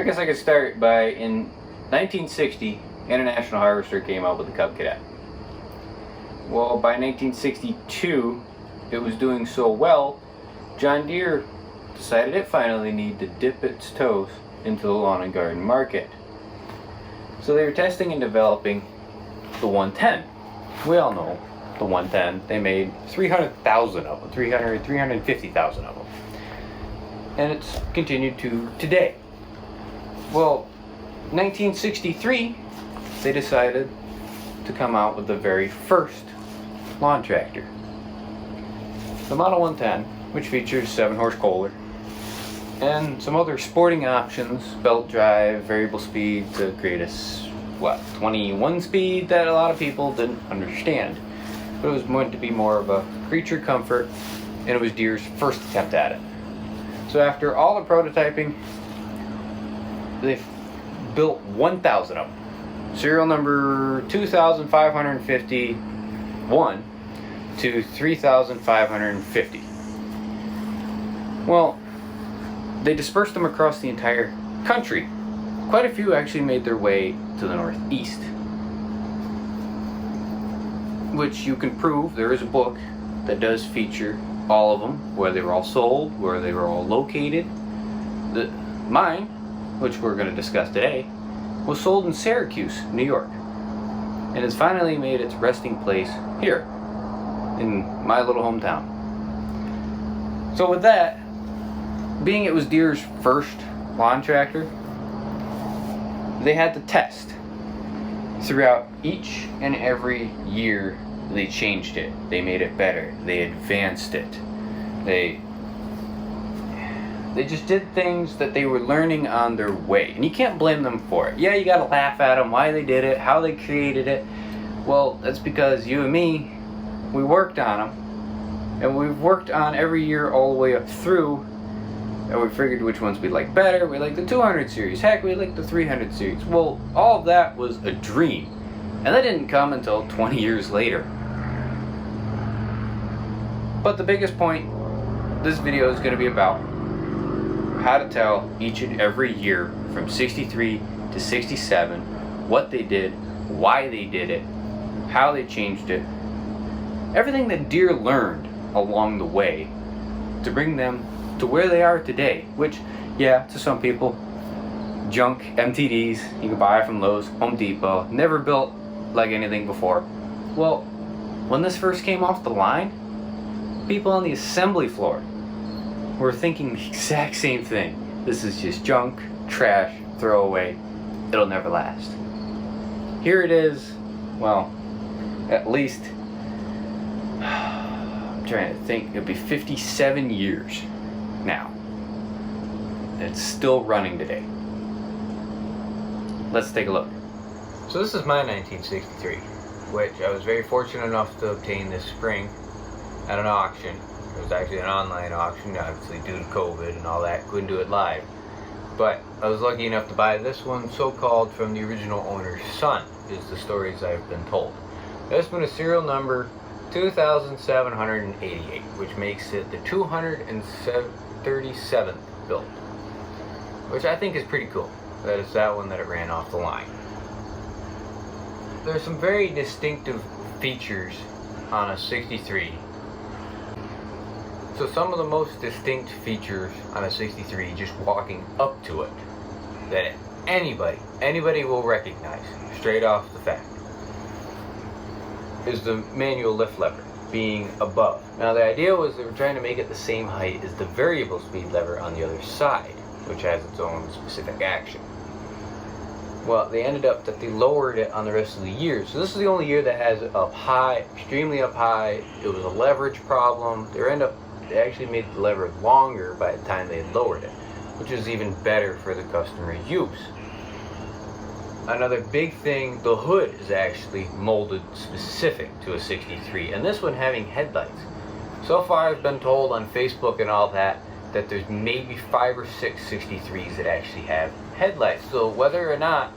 guess I could start by, in 1960, International Harvester came out with the Cub Cadet. Well, by 1962, it was doing so well, John Deere decided it finally needed to dip its toes into the lawn and garden market. So they were testing and developing the 110. We all know the 110. They made 300,000 of them, 350,000 of them. And it's continued to today. Well, 1963, they decided to come out with the very first lawn tractor. The Model 110, which features 7-horse Kohler, and some other sporting options, belt drive, variable speed to create a 21 speed that a lot of people didn't understand. But it was meant to be more of a creature comfort, and it was Deere's first attempt at it. So after all the prototyping, they built 1,000 of them. Serial number 2,551 to 3,550. Well, they dispersed them across the entire country. Quite a few actually made their way to the Northeast, which you can prove. There is a book that does feature all of them, where they were all sold, where they were all located. Mine, which we're going to discuss today, was sold in Syracuse, New York, and it's finally made its resting place here in my little hometown. So with that, being it was Deere's first lawn tractor, they had to test. Throughout each and every year, they changed it. They made it better. They advanced it. They just did things that they were learning on their way. And you can't blame them for it. Yeah, you gotta laugh at them, why they did it, how they created it. Well, that's because you and me, we worked on them. And we've worked on every year all the way up through. And we figured which ones we like better. We like the 200 series. Heck, we like the 300 series. Well, all of that was a dream. And that didn't come until 20 years later. But the biggest point this video is going to be about how to tell each and every year from 63 to 67 what they did, why they did it, how they changed it, everything that Deere learned along the way to bring them to where they are today, which, yeah, to some people, junk MTDs you can buy from Lowe's, Home Depot, never built like anything before. Well, when this first came off the line, people on the assembly floor were thinking the exact same thing. This is just junk, trash, throwaway, it'll never last. Here it is, well, at least, I'm trying to think, it'll be 57 years now. It's still running today. Let's take a look. So this is my 1963, which I was very fortunate enough to obtain this spring at an auction. It was actually an online auction, obviously due to COVID and all that, couldn't do it live. But I was lucky enough to buy this one, so-called from the original owner's son, is the stories I've been told. This one is serial number 2,788, which makes it the 237th build, which I think is pretty cool. That is that one that it ran off the line. There's some very distinctive features on a 63. So some of the most distinct features on a 63, just walking up to it, that anybody will recognize straight off the fact, is the manual lift lever being above. Now the idea was they were trying to make it the same height as the variable speed lever on the other side, which has its own specific action. Well, they ended up that they lowered it on the rest of the year. So this is the only year that has it up high, extremely up high. It was a leverage problem. They actually made the lever longer by the time they had lowered it, which is even better for the customer's use. Another big thing, the hood is actually molded specific to a 63, and this one having headlights. So far I've been told on Facebook and all that there's maybe 5 or 6 63s that actually have headlights. So whether or not,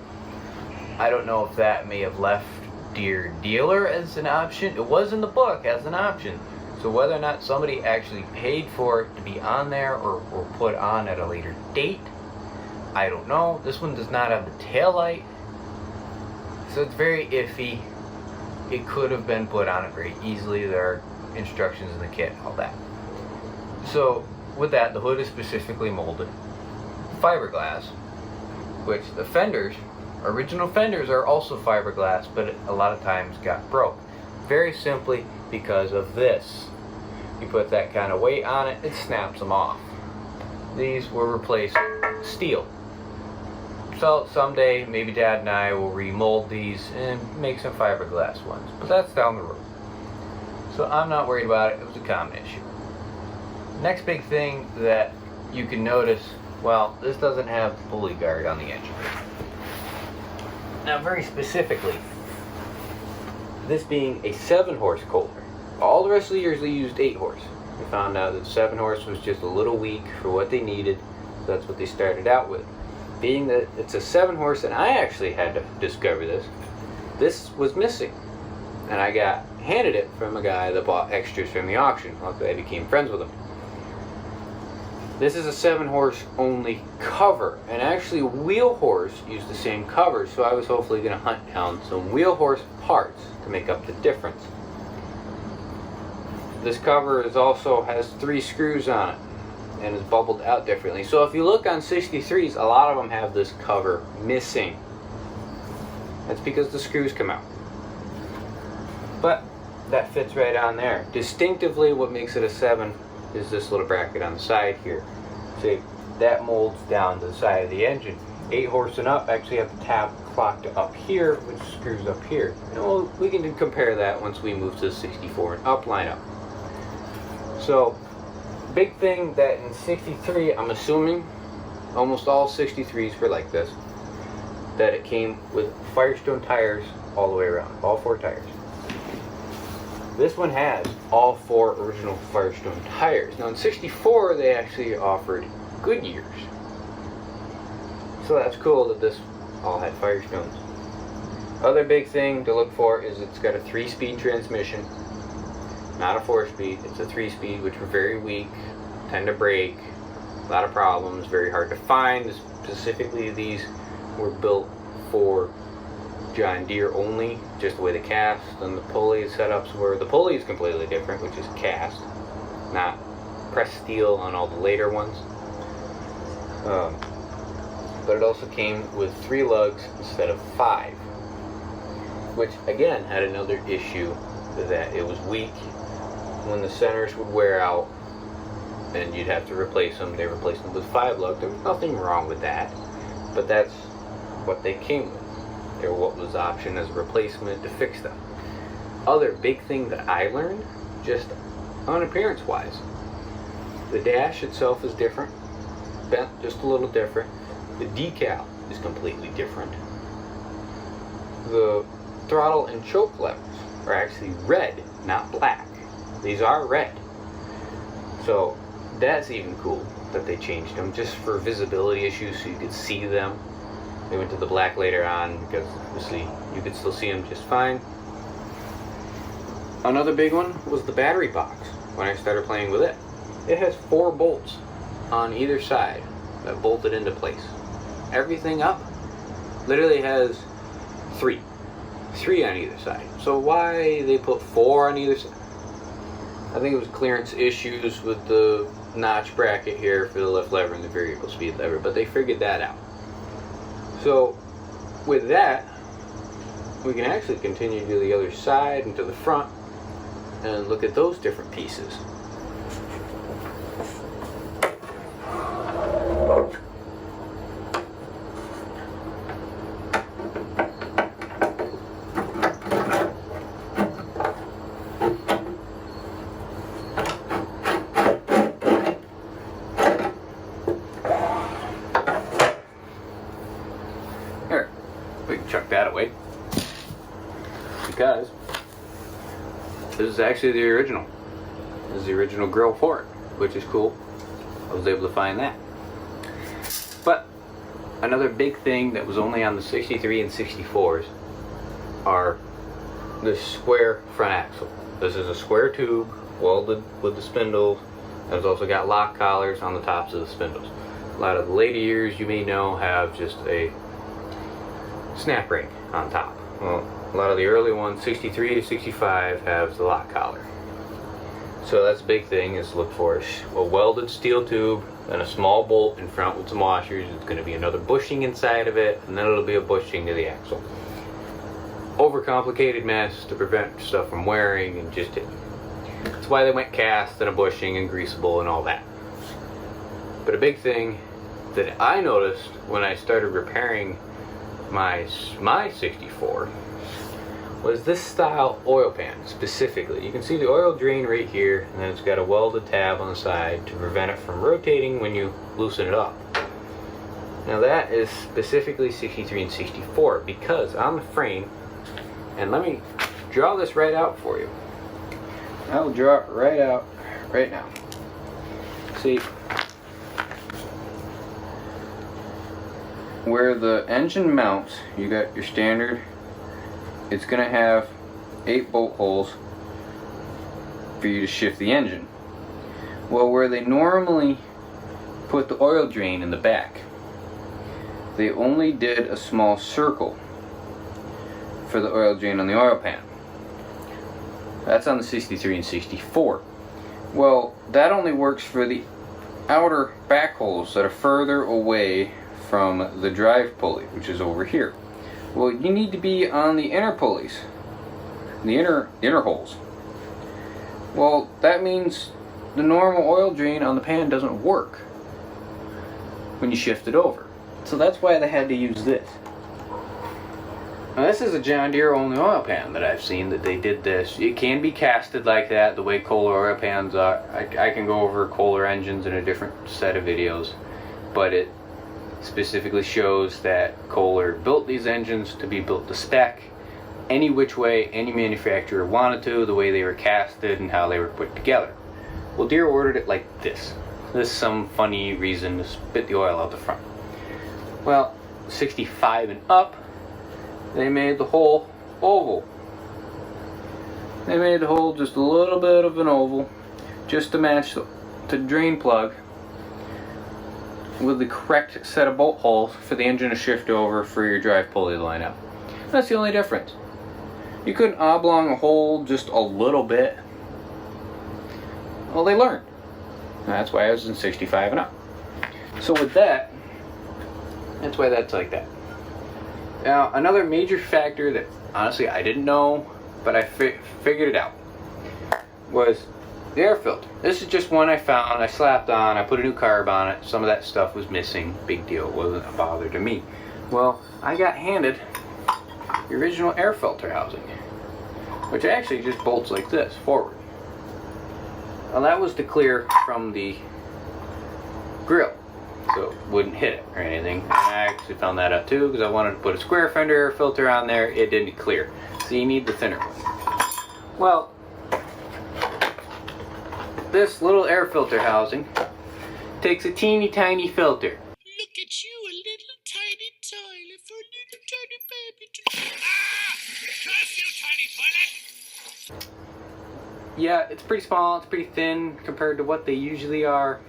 I don't know if that may have left Deere dealer as an option. It was in the book as an option. So whether or not somebody actually paid for it to be on there or put on at a later date, I don't know. This one does not have the tail light, so it's very iffy. It could have been put on it very easily. There are instructions in the kit, all that. So with that, the hood is specifically molded fiberglass, which the fenders, original fenders, are also fiberglass, but a lot of times got broke. Very simply because of this. You put that kind of weight on it, it snaps them off. These were replaced with steel. So someday, maybe Dad and I will remold these and make some fiberglass ones, but that's down the road. So I'm not worried about it. It was a common issue. Next big thing that you can notice, well, this doesn't have the pulley guard on the engine. Now, very specifically, this being a 7-horse Kohler, all the rest of the years they used 8-horse. We found out that 7-horse was just a little weak for what they needed, so that's what they started out with. Being that it's a 7-horse, and I actually had to discover this was missing. And I got handed it from a guy that bought extras from the auction. Luckily, I became friends with him. This is a 7-horse only cover, and actually wheel horse used the same cover, so I was hopefully going to hunt down some wheel horse parts to make up the difference. This cover also has 3 screws on it and is bubbled out differently. So if you look on 63s, a lot of them have this cover missing. That's because the screws come out. But that fits right on there. Distinctively, what makes it a 7 is this little bracket on the side here. See, that molds down to the side of the engine. 8-horse and up actually have the tab clocked up here, which screws up here. And we can compare that once we move to the 64 and up lineup. So, big thing that in 63, I'm assuming almost all 63s were like this, that it came with Firestone tires all the way around, all 4 tires. This one has all 4 original Firestone tires. Now in 64, they actually offered Goodyears. So that's cool that this all had Firestones. Other big thing to look for is it's got a 3-speed transmission, not a 4-speed. It's a 3-speed, which were very weak, tend to break, a lot of problems, very hard to find. Specifically, these were built for John Deere only, just the way the cast and the pulley setups were. The pulley is completely different, which is cast, not pressed steel on all the later ones. But it also came with 3 lugs instead of 5, which again had another issue, that it was weak. When the centers would wear out and you'd have to replace them, they replaced them with 5 lug. There was nothing wrong with that, but that's what they came with. Or what was the option as a replacement to fix them. Other big thing that I learned, just on appearance wise, the dash itself is different, bent just a little different. The decal is completely different. The throttle and choke levers are actually red, not black. These are red. So that's even cool that they changed them just for visibility issues, so you could see them. They went to the black later on because obviously you could still see them just fine. Another big one was the battery box when I started playing with it. It has 4 bolts on either side that bolted into place. Everything up literally has 3 on either side. So why they put 4 on either side? I think it was clearance issues with the notch bracket here for the left lever and the variable speed lever, but they figured that out. So with that, we can actually continue to the other side and to the front and look at those different pieces. Here, we can chuck that away, because this is actually the original. This is the original grill for it, which is cool. I was able to find that. But another big thing that was only on the 63 and 64s are the square front axle. This is a square tube welded with the spindles. It's also got lock collars on the tops of the spindles. A lot of the later years, you may know, have just a snap ring on top. Well, a lot of the early ones, 63 to 65, have the lock collar. So that's a big thing, is look for a welded steel tube and a small bolt in front with some washers. It's going to be another bushing inside of it, and then it'll be a bushing to the axle. Overcomplicated mess to prevent stuff from wearing, and just that's why they went cast and a bushing and greasable and all that. But a big thing that I noticed when I started repairing my 64 was this style oil pan specifically. You can see the oil drain right here, and then it's got a welded tab on the side to prevent it from rotating when you loosen it up. Now that is specifically 63 and 64, because on the frame, and let me draw this right out for you. I'll draw it right out right now. See, where the engine mounts, you got your standard, it's going to have 8 bolt holes for you to shift the engine. Well, where they normally put the oil drain in the back, they only did a small circle for the oil drain on the oil pan. That's on the 63 and 64. Well, that only works for the outer back holes that are further away from the drive pulley, which is over here. Well, you need to be on the inner pulleys, the inner holes. Well, that means the normal oil drain on the pan doesn't work when you shift it over. So that's why they had to use this. Now, this is a John Deere only oil pan that I've seen that they did this. It can be casted like that, the way Kohler oil pans are. I can go over Kohler engines in a different set of videos, but it specifically shows that Kohler built these engines to be built to spec any which way any manufacturer wanted to, the way they were casted and how they were put together. Well, Deere ordered it like this. There's some funny reason to spit the oil out the front. Well, 65 and up, they made the hole oval. They made the hole just a little bit of an oval, just to match the drain plug with the correct set of bolt holes for the engine to shift over for your drive pulley to line up. That's the only difference. You couldn't oblong a hole just a little bit. Well, they learned. That's why I was in 65 and up. So with that, that's why that's like that. Now, another major factor that honestly I didn't know, but I figured it out, was the air filter. This is just one I found, I slapped on, I put a new carb on it, some of that stuff was missing, big deal, it wasn't a bother to me. Well, I got handed the original air filter housing, which actually just bolts like this, forward. Now that was to clear from the grill, so it wouldn't hit it or anything. And I actually found that out too, because I wanted to put a square fender air filter on there, it didn't clear. So you need the thinner one. Well, this little air filter housing takes a teeny tiny filter. Look at you, a little tiny toilet for a little tiny baby to... Ah! Curse you, tiny toilet! Yeah, it's pretty small, it's pretty thin compared to what they usually are,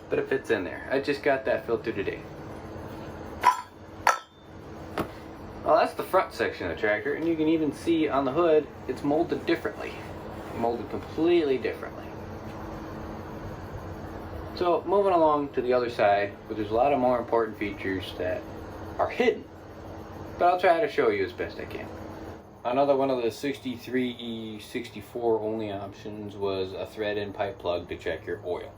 but it fits in there. I just got that filter today. Well, that's the front section of the tractor, and you can even see on the hood, it's molded differently. Molded completely differently. So moving along to the other side, where there's a lot of more important features that are hidden, but I'll try to show you as best I can. Another one of the 63, 64 only options was a thread-in pipe plug to check your oil.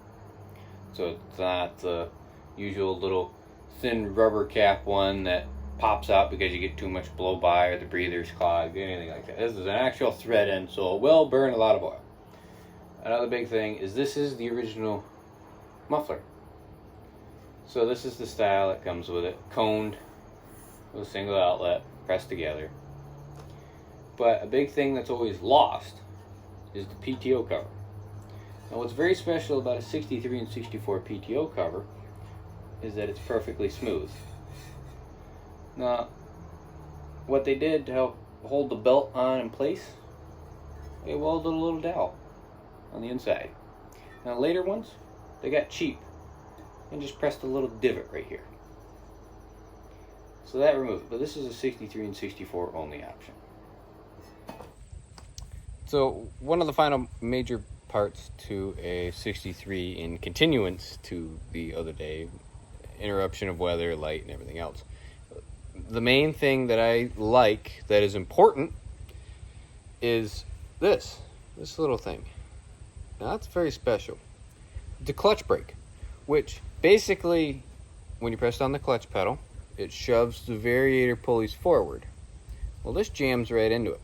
So it's not the usual little thin rubber cap one that pops out because you get too much blow by or the breather's clogged, anything like that. This is an actual thread in, so it will burn a lot of oil. Another big thing is this is the original muffler. So this is the style that comes with it, coned with a single outlet pressed together. But a big thing that's always lost is the PTO cover. Now what's very special about a 63 and 64 PTO cover is that it's perfectly smooth. Now, what they did to help hold the belt on in place, they welded a little dowel on the inside. Now later ones, they got cheap and just press the little divot right here. So that removes it, but this is a 63 and 64 only option. So one of the final major parts to a 63 in continuance to the other day, interruption of weather, light, and everything else. The main thing that I like that is important is this little thing. Now that's very special. The clutch brake, which basically when you press down the clutch pedal, it shoves the variator pulleys forward. Well, this jams right into it.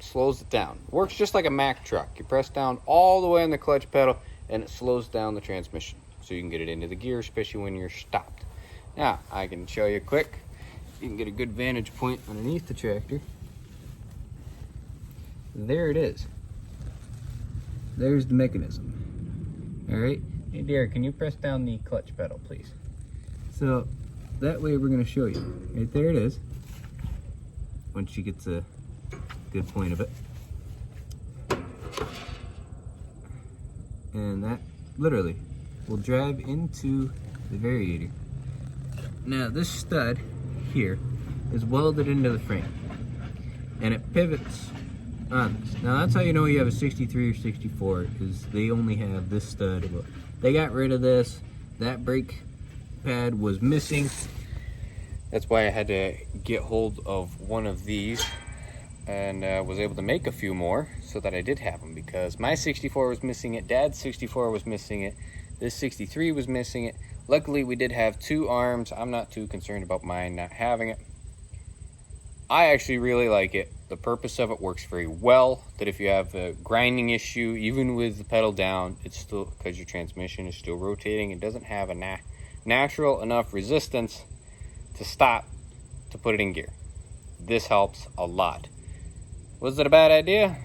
Slows it down. Works just like a Mack truck. You press down all the way on the clutch pedal and it slows down the transmission so you can get it into the gear, especially when you're stopped. Now, I can show you quick. You can get a good vantage point underneath the tractor. There it is. There's the mechanism. Alright. Hey dear, can you press down the clutch pedal, please? So, that way we're going to show you. Right there it is. Once she gets a good point of it. And that literally will drive into the variator. Now this stud here is welded into the frame and it pivots on this. Now that's how you know you have a 63 or 64, is they only have this stud. They got rid of this. That brake pad was missing. That's why I had to get hold of one of these and was able to make a few more so that I did have them, because my 64 was missing it, Dad's 64 was missing it, this 63 was missing it. Luckily we did have two arms. I'm not too concerned about mine not having it. I actually really like it. The purpose of it works very well, that if you have a grinding issue, even with the pedal down, it's still, because your transmission is still rotating, it doesn't have a natural enough resistance to stop to put it in gear. This helps a lot. Was it a bad idea?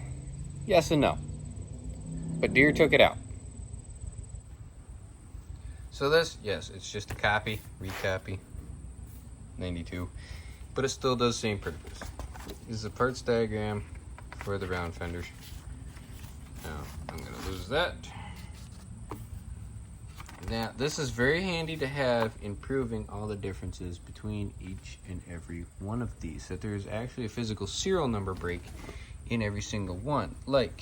Yes and no. But Deere took it out. So this, yes, it's just a copy, recopy, 92. But it still does the same purpose. This is a parts diagram for the round fenders. Now, I'm going to lose that. Now, this is very handy to have in proving all the differences between each and every one of these. That there's actually a physical serial number break in every single one. Like,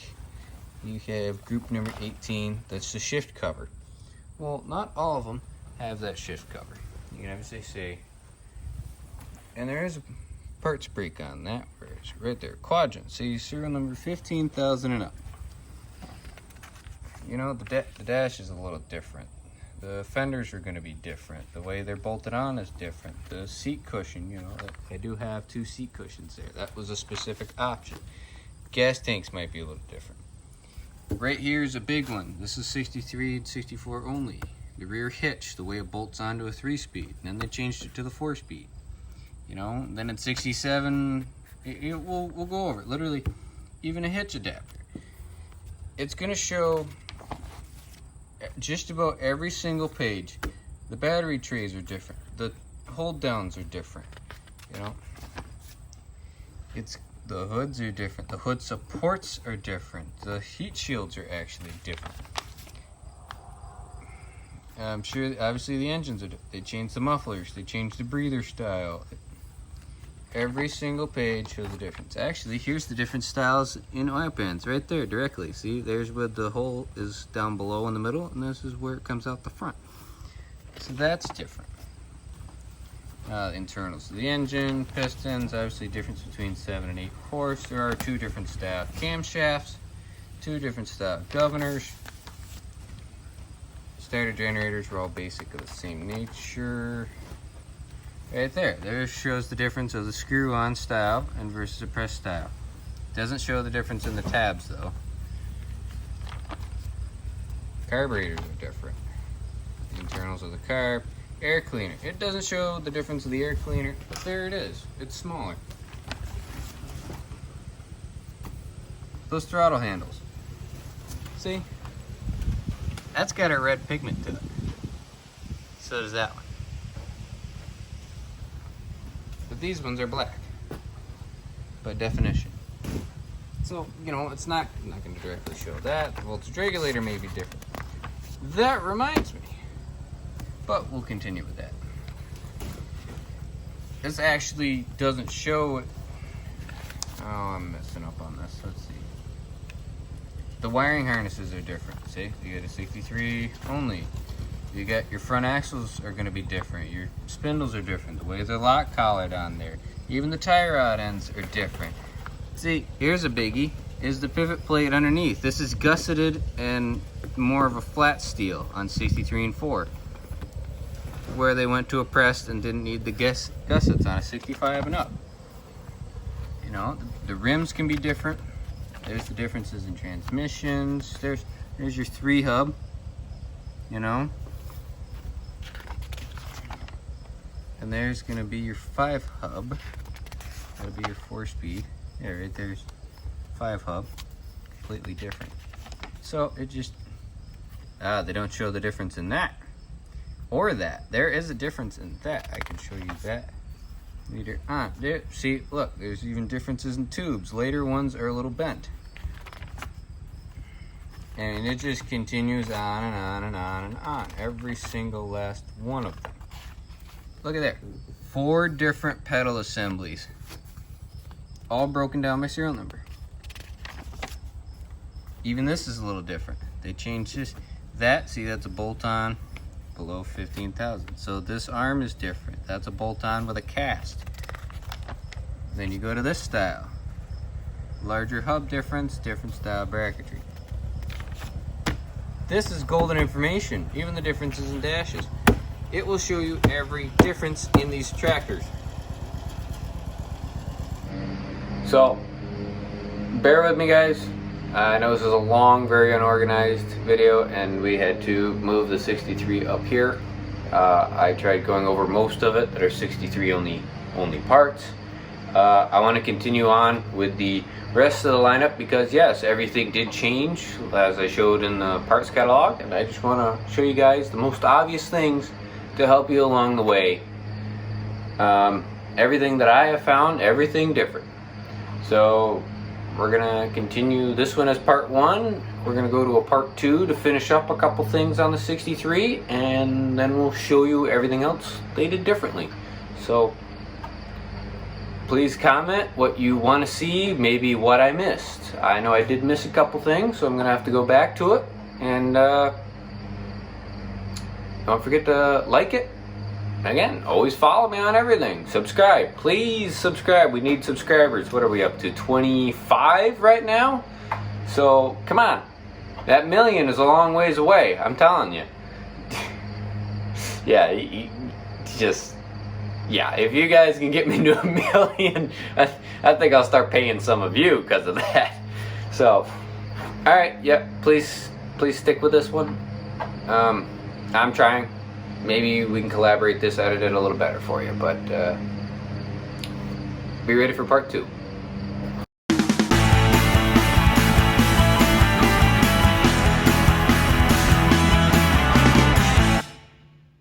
you have group number 18, that's the shift cover. Well, not all of them have that shift cover. You can obviously say, and there is a parts break on that, where it's right there, quadrant. See, serial number 15,000 and up. You know, the dash is a little different. The fenders are going to be different. The way they're bolted on is different. The seat cushion, you know, I do have two seat cushions there. That was a specific option. Gas tanks might be a little different. Right here is a big one. This is 63 and 64 only. The rear hitch, the way it bolts onto a 3-speed. Then they changed it to the 4-speed. You know, then at 67, we'll go over it. Literally, even a hitch adapter. It's going to show just about every single page. The battery trays are different. The hold downs are different. You know, the hoods are different. The hood supports are different. The heat shields are actually different. I'm sure, obviously, the engines are different. They changed the mufflers. They changed the breather style. Every single page shows the difference. Actually, here's the different styles in oil pans right there directly. See, there's where the hole is down below in the middle, and this is where it comes out the front. So that's different. Internals of the engine, pistons, obviously difference between 7 and 8 horse. There are two different style camshafts, two different style governors. Starter generators are all basic of the same nature. Right there shows the difference of the screw-on style and versus a press style. Doesn't show the difference in the tabs though. Carburetors are different. The internals of the carb. Air cleaner. It doesn't show the difference of the air cleaner, but there it is. It's smaller. Those throttle handles. See? That's got a red pigment to it. So does that one. But these ones are black by definition. So, you know, it's not, I'm not going to directly show that. The voltage regulator may be different. That reminds me. but we'll continue with that. This actually doesn't show it. Oh, I'm messing up on this. Let's see. The wiring harnesses are different. See, you get a 63 only. You got your front axles are going to be different. Your spindles are different. The way they're lock collared on there. Even the tie rod ends are different. See, here's a biggie. Is the pivot plate underneath. This is gusseted and more of a flat steel on 63 and 4. Where they went to a pressed and didn't need the gussets on a 65 and up. You know, the rims can be different. There's the differences in transmissions. There's your 3 hub, you know. And there's gonna be your 5 hub. That'll be your 4-speed. Yeah, right there's 5 hub. Completely different. So it just, they don't show the difference in that. Or that. There is a difference in that. I can show you that. Meter on. There, see, look, there's even differences in tubes. Later ones are a little bent. And it just continues on and on and on and on. Every single last one of them. Look at there. 4 different pedal assemblies. All broken down by serial number. Even this is a little different. They changed this. That, see, that's a bolt-on below 15,000. So this arm is different. That's a bolt-on with a cast. Then you go to this style. Larger hub difference, different style bracketry. This is golden information, even the differences in dashes. It will show you every difference in these tractors. So, bear with me guys. I know this is a long, very unorganized video, and we had to move the 63 up here. I tried going over most of it that are 63 only parts. I want to continue on with the rest of the lineup because yes, everything did change as I showed in the parts catalog, and I just want to show you guys the most obvious things to help you along the way. Everything that I have found, everything different. So we're gonna continue this one as part 1. We're gonna go to a part 2 to finish up a couple things on the 63, and then we'll show you everything else they did differently. So please comment what you want to see, maybe what I missed. I know I did miss a couple things, so I'm gonna have to go back to it. And don't forget to like it. Again, always follow me on everything. Subscribe. Please subscribe. We need subscribers. What are we up to? 25 right now? So, come on. That million is a long ways away. I'm telling you. Yeah, if you guys can get me to 1 million, I think I'll start paying some of you because of that. So, alright, yep, please stick with this one. I'm trying. Maybe we can collaborate this, edit it a little better for you, but be ready for part 2.